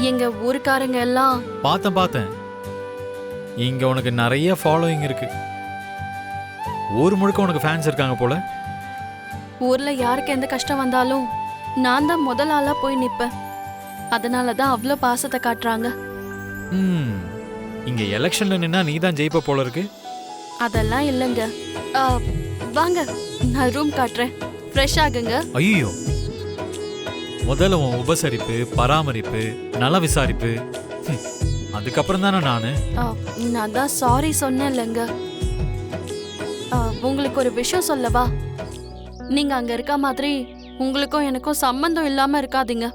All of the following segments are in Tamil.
எங்க ஊருக்காரங்க எல்லாம் பார்த்தேன். இங்க உனக்கு நிறைய ஃபாலோயிங் இருக்கு. ஊர் முழுக்க உனக்கு ஃபேன்ஸ் இருக்காங்க போல. ஊர்ல யாருக்கு எந்த கஷ்டம் வந்தாலும் நான் தான் முதல் ஆளா போய் நிப்பேன். அதனாலதான் அவ்வளோ பாசத்தை காட்டுறாங்க. இங்க எலெக்ஷன்ல நின்னா நீ தான் ஜெயிப்ப போல இருக்கு. அதெல்லாம் இல்லைங்க. ஆ, வாங்க நான் ரூம் காட்டுறேன். ஃப்ரெஷ் ஆகுங்க. ஐயோ, முதல்ல உன் உபசரிப்பு, பராமரிப்பு, நல விசாரிப்பு, அதுக்கப்புறம் தானே நானு. நான் தான் சாரி சொன்னேன் இல்லைங்க. உங்களுக்கு ஒரு விஷயம் சொல்லவா? நீங்க அங்க இருக்க மாதிரி உங்களுக்கும் எனக்கும் சம்பந்தம் இல்லாம இருக்காதீங்க.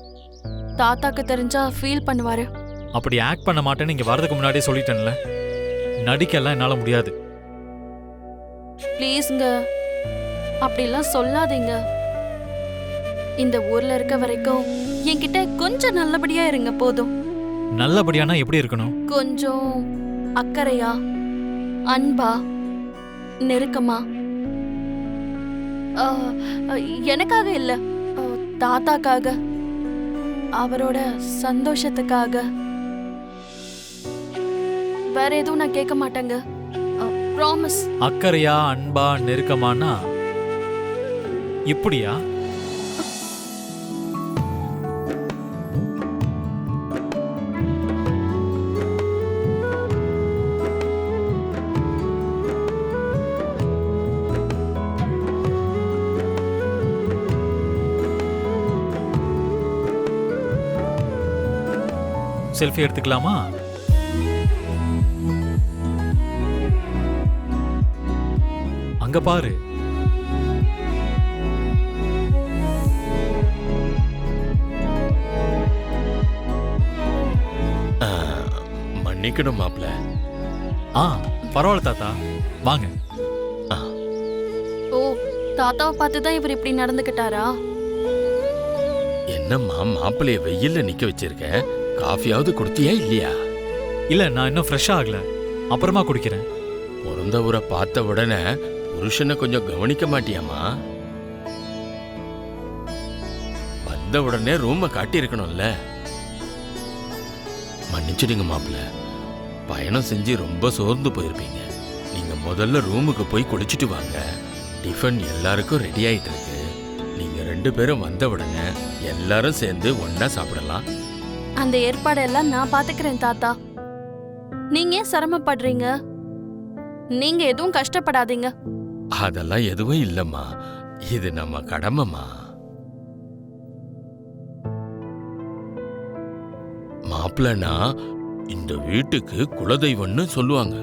தாத்தாக்கு தெரிஞ்சா ஃபீல் பண்ணுவாரு. அப்படி ஆக்ட் பண்ண மாட்டேன்னு இங்க வரதுக்கு முன்னாடியே சொல்லிட்டேன்ல. நடிக்கலாம் என்னால முடியாது. ப்ளீஸ்ங்க, அப்படிலாம் சொல்லாதீங்க. இந்த ஊர்ல இருக்க வரைக்கும் என்கிட்ட கொஞ்சம் நல்லபடியா இருங்க போதும். நல்லபடியானா எப்படி இருக்கணும்? கொஞ்சம் அக்கறையா, அன்பா, நெருக்கமா. எனக்காக இல்ல, தாத்தாக்காக, அவரோட சந்தோஷத்துக்காக. வேற எதுவும் நான் கேட்க மாட்டேங்க. ப்ராமிஸ். அக்கறையா, அன்பா, நெருக்கமானா இப்படியா? செல்ஃபி எடுத்துக்கலாமா? அங்க பாரு. மன்னிக்கணும் மாப்ள. பரவாயில்ல தாத்தா, வாங்க. ஓ, தாத்தாவை பார்த்துதான் இவர் இப்படி நடந்துக்கிட்டாரா? என்னம்மா மாப்பிள்ளைய வெயில்ல நிக்க வச்சிருக்க? காஃபியாவது குடுத்தியா இல்லையா? இல்ல, நான் இன்னும் ஃப்ரெஷ்ஷா ஆகல. அப்புறமா குடிக்கிறேன். பிறந்தவரை பார்த்த உடனே புருஷனை கொஞ்சம் கவனிக்க மாட்டியாமா? வந்த உடனே ரூமை காட்டி இருக்கணும்ல. மன்னிச்சிடுங்க மாப்பிள்ள. பயணம் செஞ்சு ரொம்ப சோர்ந்து போயிருப்பீங்க. நீங்க முதல்ல ரூமுக்கு போய் குளிச்சுட்டு வாங்க. டிஃபன் எல்லாருக்கும் ரெடி ஆயிட்டு இருக்கு. நீங்க 2 பேரும் வந்த உடனே எல்லாரும் சேர்ந்து ஒன்னா சாப்பிடலாம். அந்த ஏற்பாடெல்லாம் நான் பாத்துக்கிறேன் தாத்தா. நீங்க ஏன் சிரமப்படுறீங்க? நீங்க எதுவும் கஷ்டப்படாதீங்க. அதெல்லாம் எதுவும் இல்லம்மா, இது நம்ம கடமைமா. மாப்பிள்ளனா இந்த வீட்டுக்கு குலதெய்வம்னு சொல்லுவாங்க.